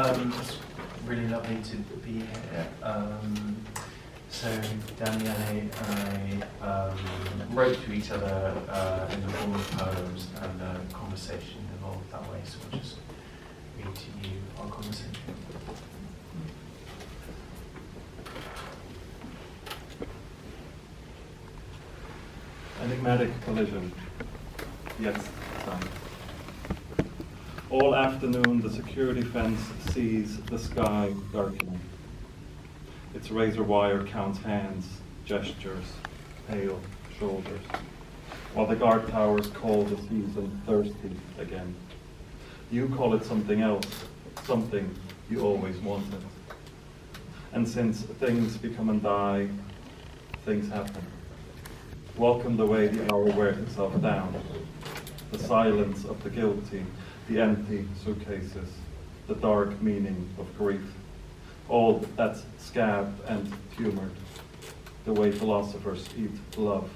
It's really lovely to be here. So Daniele and I wrote to each other in the form of poems, and a conversation evolved that way. So I'll just read to you our conversation. Enigmatic collision. Yes, son. All afternoon the security fence sees the sky darkening. Its razor wire counts hands, gestures, pale shoulders, while the guard towers call the season thirsty again. You call it something else, something you always wanted. And since things become and die, things happen. Welcome the way the hour wears itself down, the silence of the guilty, the empty suitcases, the dark meaning of grief, all that's scabbed and tumored, the way philosophers eat love,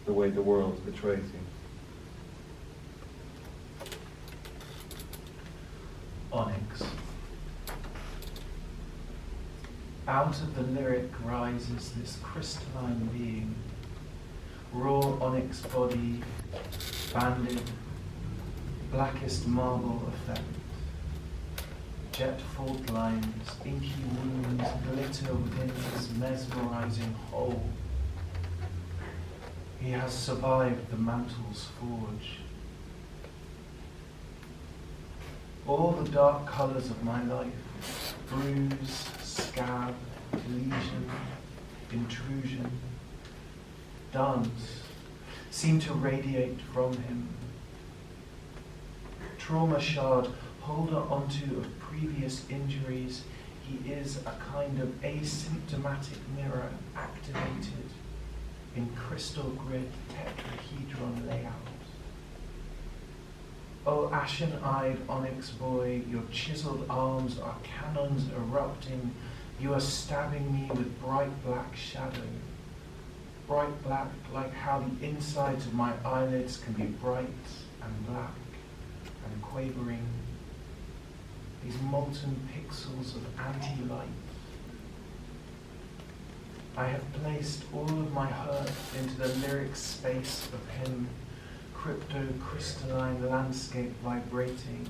the way the world betrays you. Onyx. Out of the lyric rises this crystalline being, raw onyx body, banded, blackest marble effect, jet fault lines, inky wounds glitter within his mesmerizing hole. He has survived the mantle's forge. All the dark colors of my life, bruise, scab, lesion, intrusion, dance, seem to radiate from him. Trauma shard, holder onto of previous injuries, he is a kind of asymptomatic mirror activated in crystal grid tetrahedron layout. Oh, ashen-eyed onyx boy, your chiseled arms are cannons erupting. You are stabbing me with bright black shadow. Bright black, like how the insides of my eyelids can be bright and black and quavering. These molten pixels of anti-light. I have placed all of my hurt into the lyric space of him, crypto-crystalline landscape vibrating,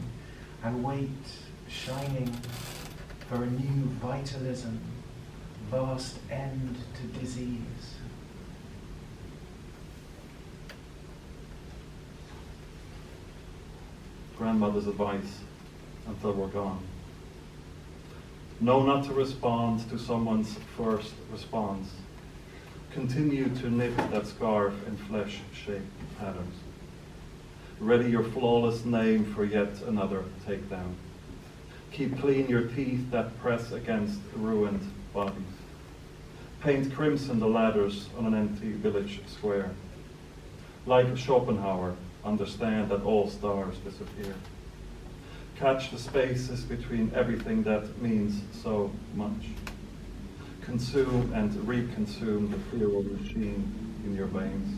and wait, shining for a new vitalism, vast end to disease. Grandmother's advice until we're gone. Know not to respond to someone's first response. Continue to knit that scarf in flesh-shaped patterns. Ready your flawless name for yet another takedown. Keep clean your teeth that press against ruined bodies. Paint crimson the ladders on an empty village square. Like Schopenhauer, understand that all stars disappear. Catch the spaces between everything that means so much. Consume and reconsume the feral machine in your veins.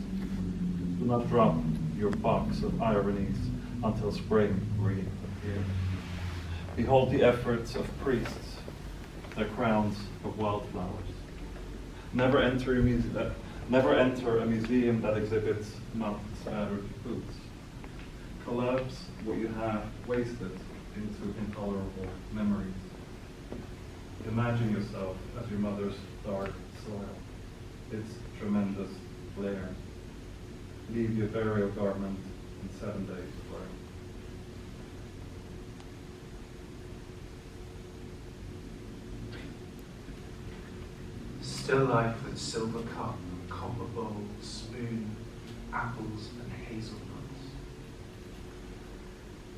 Do not drop your box of ironies until spring reappears. Behold the efforts of priests, their crowns of wildflowers. Never enter a museum that exhibits not scattered boots. Collapse what you have wasted into intolerable memories. Imagine yourself as your mother's dark soil, its tremendous glare. Leave your burial garment in 7 days of work. Still life with silver cup, copper bowl, spoon, apples and hazelnuts.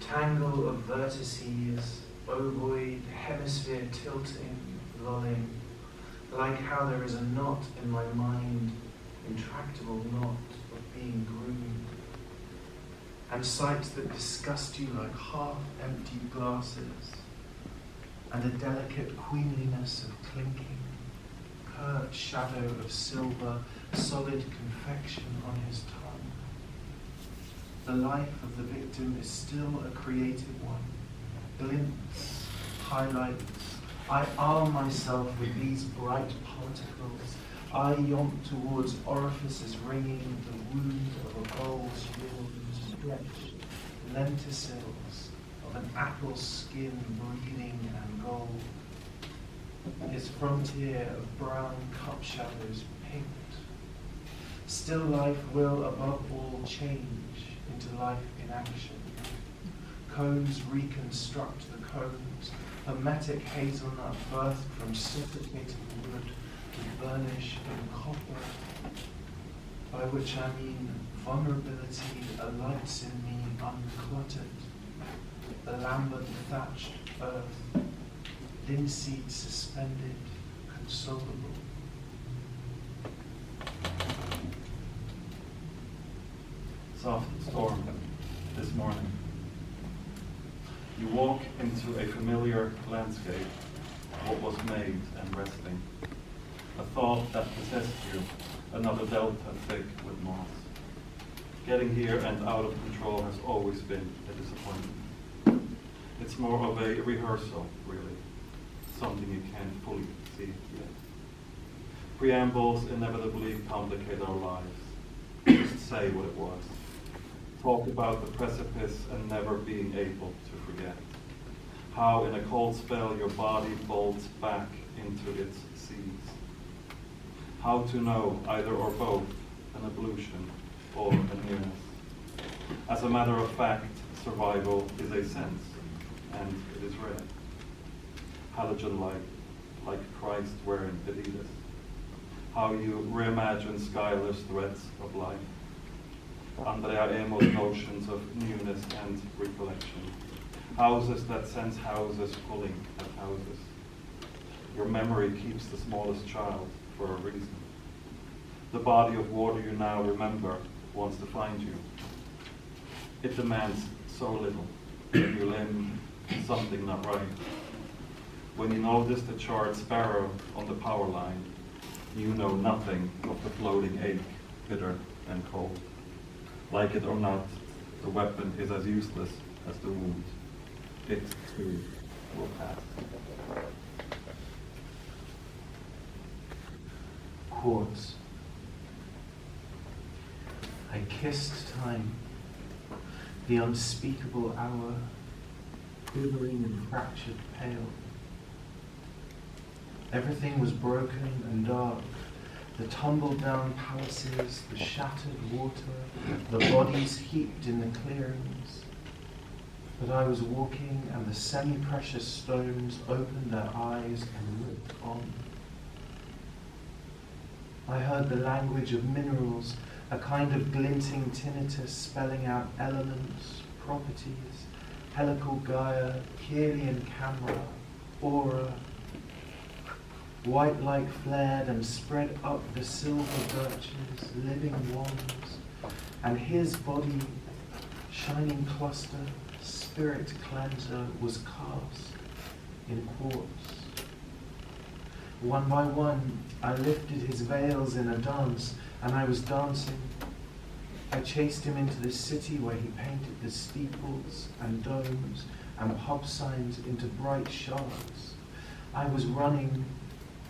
Tangle of vertices, ovoid, hemisphere tilting, lolling, like how there is a knot in my mind, intractable knot of being groomed, and sights that disgust you like half-empty glasses, and a delicate queenliness of clinking, curt shadow of silver, solid confection on his tongue. The life of the victim is still a creative one, glimpse highlights. I arm myself with these bright particles. I yomp towards orifices ringing the wound of a gull's yawn, stretched lenticels of an apple's skin breathing and gold. His frontier of brown cup shadows pinked. Still life will above all change into life in action. Cones reconstruct the cones. Hermetic hazelnut birthed from suffocating wood with burnish and copper, by which I mean vulnerability alights in me uncluttered. The lambent thatched earth, linseed suspended, consolable. Soft storm this morning. You walk into a familiar landscape, what was made and resting. A thought that possessed you, another delta thick with moss. Getting here and out of control has always been a disappointment. It's more of a rehearsal, really. Something you can't fully see yet. Preambles inevitably complicate our lives. Just say what it was. Talk about the precipice and never being able to forget. How in a cold spell your body folds back into its seas. How to know either or both an ablution or a nearness. As a matter of fact, survival is a sense, and it is rare. Halogen light, like Christ wearing Adidas. How you reimagine skyless threads of life. Andrea Emo's notions of newness and recollection. Houses that sense houses pulling at houses. Your memory keeps the smallest child for a reason. The body of water you now remember wants to find you. It demands so little. You limb something not right. When you notice the charred sparrow on the power line, you know nothing of the floating ache, bitter and cold. Like it or not, the weapon is as useless as the wound. It too will pass. Quartz. I kissed time, the unspeakable hour, quivering and fractured pale. Everything was broken and dark. The tumbled down palaces, the shattered water, the bodies heaped in the clearings. But I was walking and the semi-precious stones opened their eyes and looked on. I heard the language of minerals, a kind of glinting tinnitus spelling out elements, properties, helical Gaia, Kirlian camera, aura. White light flared and spread up the silver birches, living wands, and his body, shining cluster, spirit cleanser, was cast in quartz. One by one, I lifted his veils in a dance, and I was dancing. I chased him into the city where he painted the steeples and domes and pub signs into bright shards. I was running,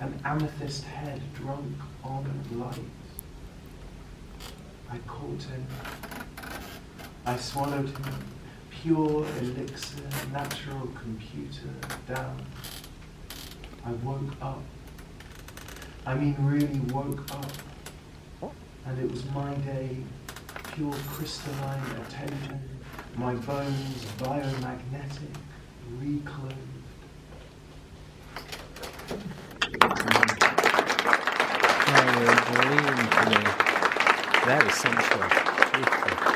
an amethyst head drunk on light. I caught him. I swallowed him, pure elixir, natural computer, down. I woke up. I mean really woke up. And it was my day, pure crystalline attention, my bones biomagnetic, reclothed. That is sensual. Beautiful.